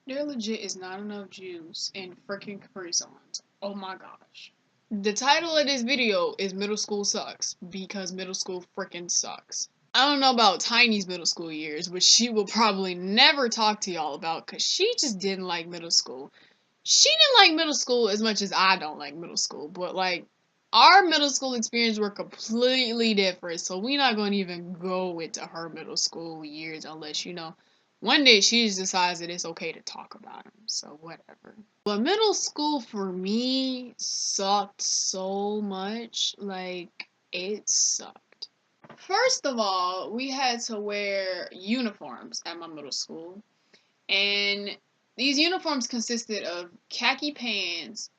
There legit is not enough juice in freaking Capri Suns. Oh my gosh. The title of this video is Middle School Sucks because middle school freaking sucks. I don't know about Tiny's middle school years, which she will probably never talk to y'all about because she just didn't like middle school. She didn't like middle school as much as I don't like middle school, but like our middle school experience were completely different, so we're not going to even go into her middle school years unless, one day she just decides that it's okay to talk about them, so whatever. But middle school for me sucked so much, like, it sucked. First of all, we had to wear uniforms at my middle school, and these uniforms consisted of khaki pants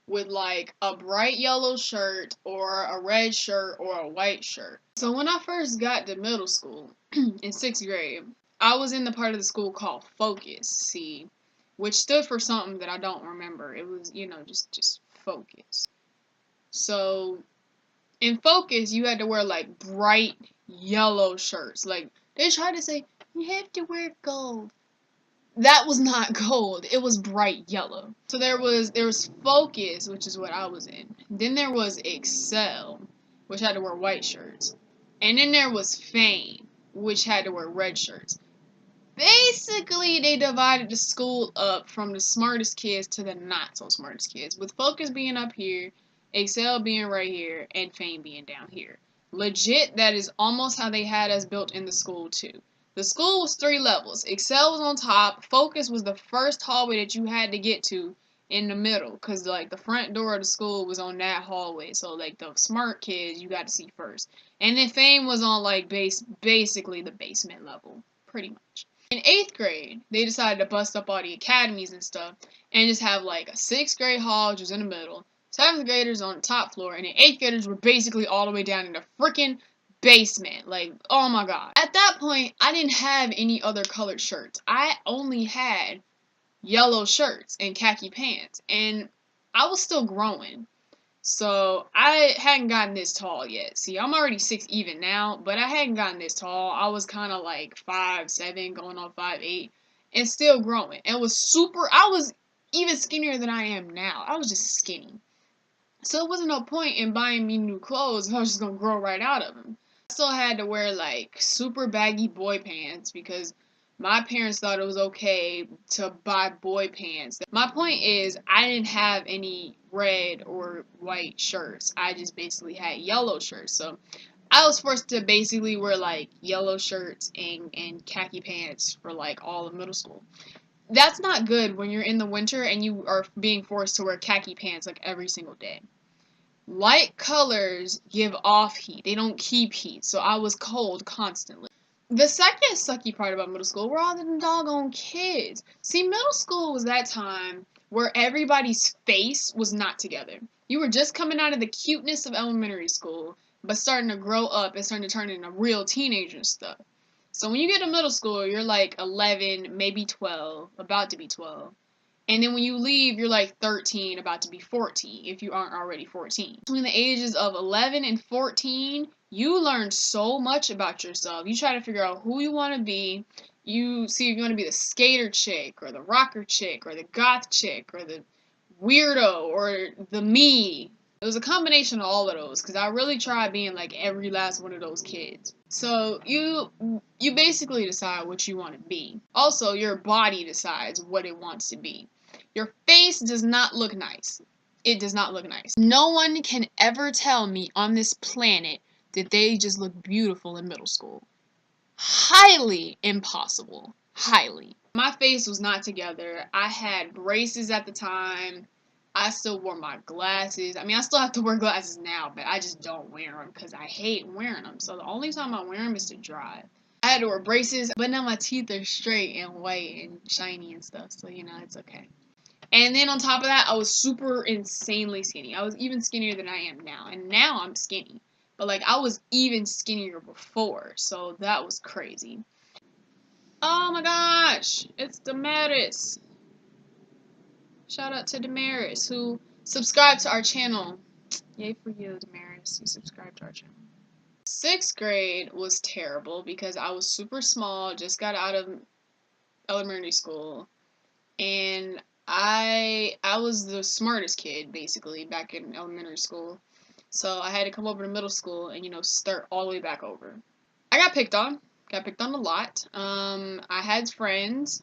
with like a bright yellow shirt or a red shirt or a white shirt. So when I first got to middle school in 6th grade, I was in the part of the school called Focus, see, which stood for something that I don't remember. It was, just Focus. So in Focus, you had to wear like bright yellow shirts. Like they tried to say you have to wear gold. That was not gold. It was bright yellow. So there was Focus, which is what I was in. Then there was Excel, which had to wear white shirts. And then there was Fame, which had to wear red shirts. Basically, they divided the school up from the smartest kids to the not so smartest kids, with Focus being up here, Excel being right here, and Fame being down here. Legit, that is almost how they had us built in the school too. The school was 3 levels. Excel was on top. Focus was the first hallway that you had to get to in the middle, because like the front door of the school was on that hallway. So like the smart kids you got to see first. And then Fame was on like basically the basement level, pretty much. In 8th grade, they decided to bust up all the academies and stuff and just have like a 6th grade hall, which was in the middle, 7th graders on the top floor, and the 8th graders were basically all the way down in the freaking basement. Like, oh my god. At that point, I didn't have any other colored shirts. I only had yellow shirts and khaki pants, and I was still growing. So I hadn't gotten this tall yet. See, I'm already 6 even now, but I hadn't gotten this tall. I was kind of like 5'7", going on 5'8", and still growing. And I was even skinnier than I am now. I was just skinny. So it wasn't no point in buying me new clothes if I was just gonna grow right out of them. I still had to wear like super baggy boy pants because my parents thought it was okay to buy boy pants. My point is, I didn't have any red or white shirts. I just basically had yellow shirts. So I was forced to basically wear like yellow shirts and khaki pants for like all of middle school. That's not good when you're in the winter and you are being forced to wear khaki pants like every single day. Light colors give off heat. They don't keep heat. So I was cold constantly. The second sucky part about middle school were all the doggone kids. See, middle school was that time where everybody's face was not together. You were just coming out of the cuteness of elementary school, but starting to grow up and starting to turn into real teenager stuff. So when you get to middle school, you're like 11, maybe 12, about to be 12. And then when you leave, you're like 13, about to be 14, if you aren't already 14. Between the ages of 11 and 14, you learn so much about yourself. You try to figure out who you want to be. You see if you want to be the skater chick, or the rocker chick, or the goth chick, or the weirdo, or the me. It was a combination of all of those, because I really tried being like every last one of those kids. So you basically decide what you want to be. Also, your body decides what it wants to be. Your face does not look nice. It does not look nice. No one can ever tell me on this planet that they just look beautiful in middle school. Highly impossible. Highly. My face was not together. I had braces at the time. I still wore my glasses. I mean, I still have to wear glasses now, but I just don't wear them because I hate wearing them. So the only time I wear them is to drive. I had to wear braces, but now my teeth are straight and white and shiny and stuff, so it's okay. And then on top of that, I was super insanely skinny. I was even skinnier than I am now. And now I'm skinny. But like I was even skinnier before. So that was crazy. Oh my gosh. It's Damaris. Shout out to Damaris who subscribed to our channel. Yay for you, Damaris. You subscribed to our channel. 6th grade was terrible because I was super small, just got out of elementary school. and I was the smartest kid basically back in elementary school. So I had to come over to middle school and start all the way back over. I got picked on. Got picked on a lot. I had friends,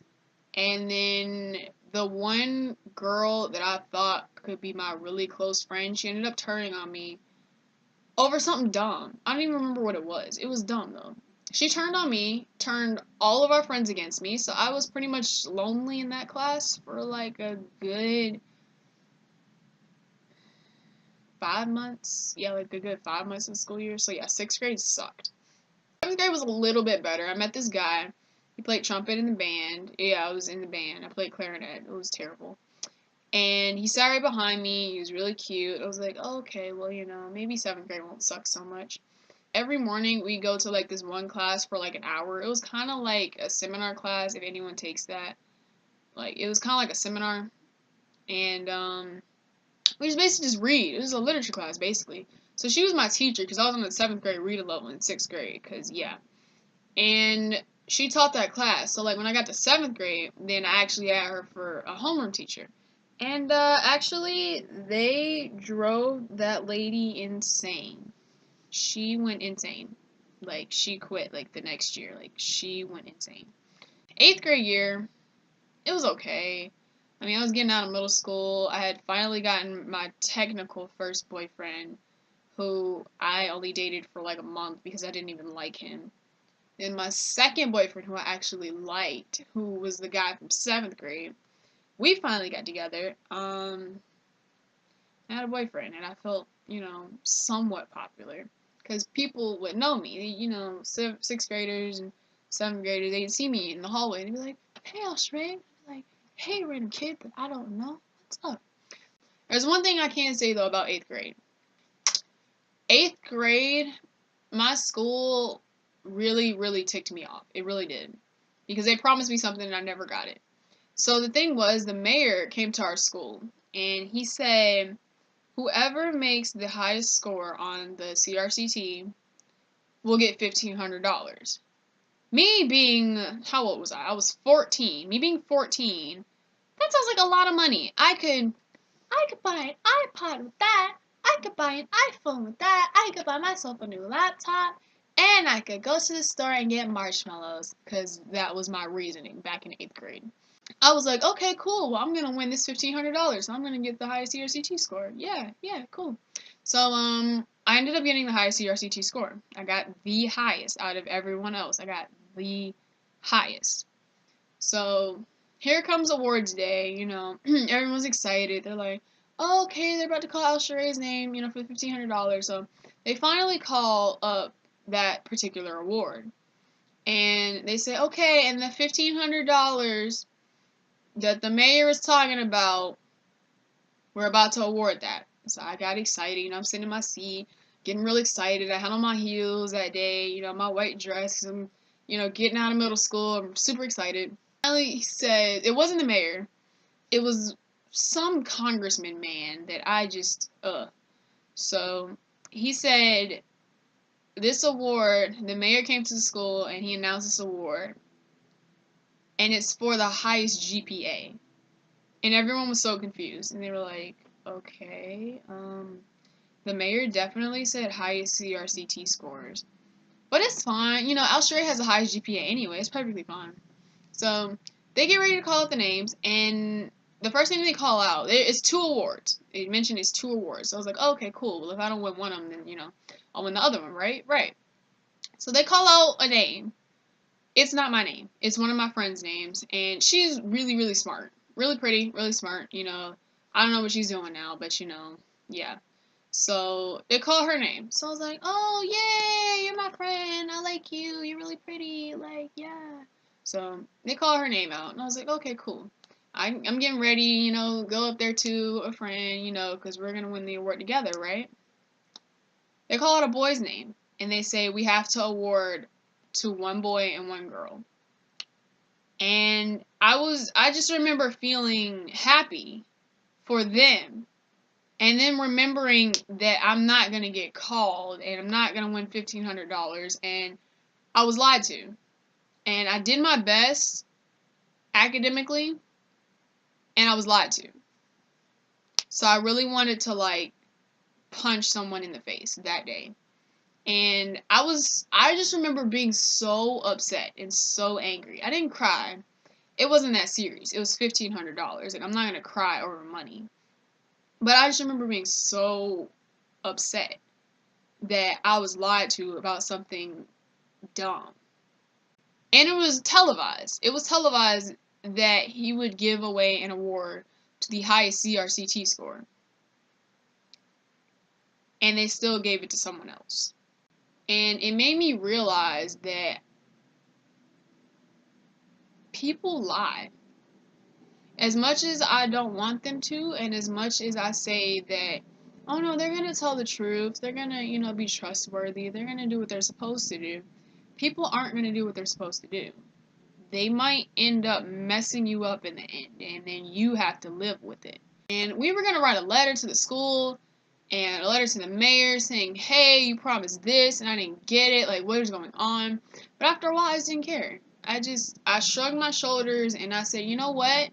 and then the one girl that I thought could be my really close friend, she ended up turning on me over something dumb. I don't even remember what it was. It was dumb though. She turned on me, turned all of our friends against me, so I was pretty much lonely in that class for like a good 5 months. Yeah, like a good 5 months of the school year. So yeah, sixth grade sucked. Seventh grade was a little bit better. I met this guy. He played trumpet in the band. Yeah, I was in the band. I played clarinet. It was terrible. And he sat right behind me. He was really cute. I was like, oh, okay, well, maybe seventh grade won't suck so much. Every morning we go to like this one class for like an hour. It was kind of like a seminar class if anyone takes that. Like it was kind of like a seminar, and we just basically just read. It was a literature class basically. So she was my teacher because I was on the seventh grade reading level in sixth grade. Cause yeah, and she taught that class. So like when I got to seventh grade, then I actually had her for a homeroom teacher. And actually, they drove that lady insane. She went insane. Like she quit like the next year. Like she went insane. Eighth grade year, it was okay. I mean, I was getting out of middle school. I had finally gotten my technical first boyfriend, who I only dated for like a month because I didn't even like him. Then my second boyfriend, who I actually liked, who was the guy from seventh grade, we finally got together. I had a boyfriend, and I felt, somewhat popular. Because people would know me. Sixth graders and seventh graders, they'd see me in the hallway, and they'd be like, hey, Australia. I'd be like, hey, random kid that I don't know. What's up? There's one thing I can say, though, about eighth grade. Eighth grade, my school really, really ticked me off. It really did. Because they promised me something, and I never got it. So the thing was, the mayor came to our school, and he said, whoever makes the highest score on the CRCT will get $1,500. Me being, how old was I? I was 14. Me being 14, that sounds like a lot of money. I could buy an iPod with that. I could buy an iPhone with that. I could buy myself a new laptop. And I could go to the store and get marshmallows. Because that was my reasoning back in 8th grade. I was like, okay, cool. Well, I'm gonna win this $1,500. I'm gonna get the highest CRCT score. Yeah, cool. So, I ended up getting the highest CRCT score. I got the highest out of everyone else. I got the highest. So, here comes awards day. Everyone's excited. They're like, oh, okay, they're about to call Al Sheray's name. For the $1,500. So, they finally call up that particular award, and they say, okay, and the $1,500 that the mayor is talking about, we're about to award that. So I got excited. I'm sitting in my seat, getting really excited. I had on my heels that day, my white dress, 'cause I'm, getting out of middle school. I'm super excited. Finally, he said, it wasn't the mayor. It was some congressman man that I just, So he said, this award, the mayor came to the school and he announced this award, and it's for the highest GPA. And everyone was so confused, and they were like, okay, the mayor definitely said highest CRCT scores. But it's fine. Al Sherray has the highest GPA anyway. It's perfectly fine. So, they get ready to call out the names, and the first thing they call out, it's 2 awards. They mentioned it's 2 awards. So I was like, oh, okay, cool. Well, if I don't win one of them, then, I'll win the other one, right? Right. So they call out a name. It's not my name. It's one of my friends' names, and she's really, really smart. Really pretty, really smart, I don't know what she's doing now, but, yeah. So, they call her name. So I was like, oh, yay, you're my friend. I like you. You're really pretty. Like, yeah. So, they call her name out, and I was like, okay, cool. I'm getting ready, go up there to a friend, because we're going to win the award together, right? They call out a boy's name, and they say we have to award to one boy and one girl. And I just remember feeling happy for them. And then remembering that I'm not going to get called and I'm not going to win $1,500, and I was lied to. And I did my best academically, And I was lied to. So I really wanted to, like, punch someone in the face that day. And I just remember being so upset and so angry. I didn't cry. It wasn't that serious. It was $1,500. Like, I'm not gonna cry over money. But I just remember being so upset that I was lied to about something dumb. And it was televised. It was televised that he would give away an award to the highest CRCT score. And they still gave it to someone else. And it made me realize that people lie. As much as I don't want them to, and as much as I say that, oh no, they're gonna tell the truth, they're gonna, be trustworthy, they're gonna do what they're supposed to do, people aren't gonna do what they're supposed to do. They might end up messing you up in the end, and then you have to live with it. And we were gonna write a letter to the school, and a letter to the mayor saying, hey, you promised this, and I didn't get it, like, what is going on? But after a while, I just didn't care. I shrugged my shoulders, and I said, you know what?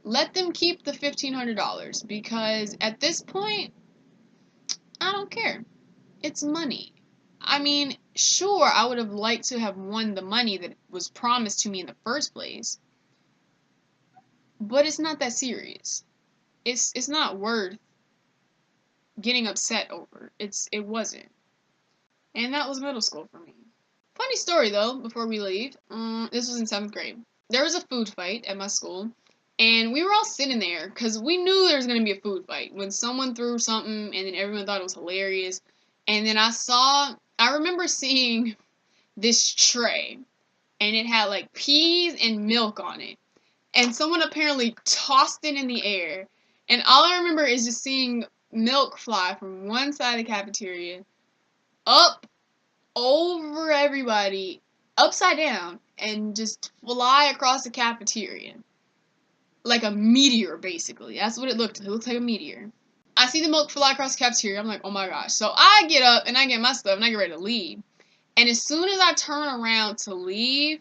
Let them keep the $1,500, because at this point, I don't care. It's money. I mean, sure, I would have liked to have won the money that was promised to me in the first place, but it's not that serious. It's not worth getting upset over. It wasn't. And that was middle school for me. Funny story though, before we leave. This was in 7th grade. There was a food fight at my school, and we were all sitting there because we knew there was going to be a food fight when someone threw something and then everyone thought it was hilarious. And then I remember seeing this tray, and it had like peas and milk on it. And someone apparently tossed it in the air. And all I remember is just seeing milk fly from one side of the cafeteria up over everybody, upside down, and just fly across the cafeteria. Like a meteor, basically. That's what it looked like. It looked like a meteor. I see the milk fly across the cafeteria. I'm like, oh my gosh. So I get up and I get my stuff and I get ready to leave. And as soon as I turn around to leave,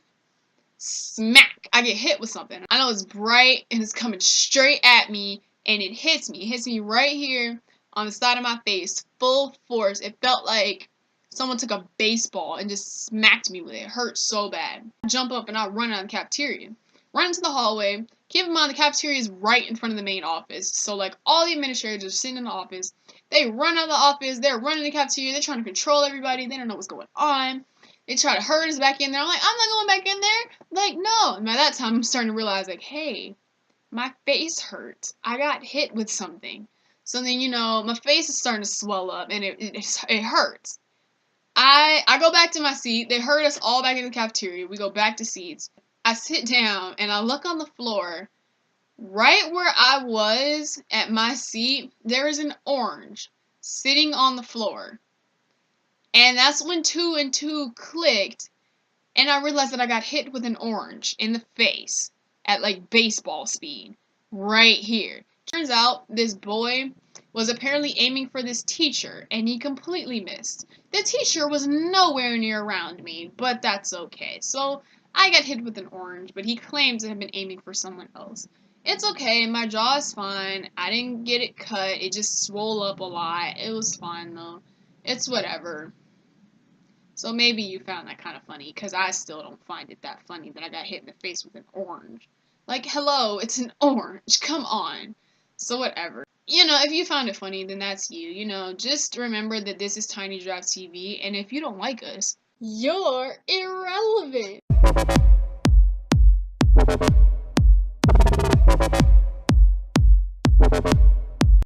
smack, I get hit with something. I know it's bright and it's coming straight at me, and it hits me. It hits me right here on the side of my face, full force. It felt like someone took a baseball and just smacked me with it. It hurt so bad. I jump up and I run out of the cafeteria. Run into the hallway. Keep in mind the cafeteria is right in front of the main office. So like all the administrators are sitting in the office. They run out of the office. They're running the cafeteria. They're trying to control everybody. They don't know what's going on. They try to herd us back in there. I'm like, I'm not going back in there. Like, no. And by that time, I'm starting to realize, like, hey, my face hurts. I got hit with something. So then, my face is starting to swell up, and it hurts. I go back to my seat. They herd us all back in the cafeteria. We go back to seats. I sit down, and I look on the floor. Right where I was at my seat, there is an orange sitting on the floor. And that's when 2 and 2 clicked, and I realized that I got hit with an orange in the face at like baseball speed right here. Turns out this boy was apparently aiming for this teacher, and he completely missed. The teacher was nowhere near around me, but that's okay. So I got hit with an orange, but he claims to have been aiming for someone else. It's okay, my jaw is fine. I didn't get it cut, it just swole up a lot. It was fine though. It's whatever. So maybe you found that kind of funny, because I still don't find it that funny that I got hit in the face with an orange. Like, hello, it's an orange, come on. So whatever. If you found it funny, then that's you. Just remember that this is TinyGiraffe TV, and if you don't like us, you're irrelevant.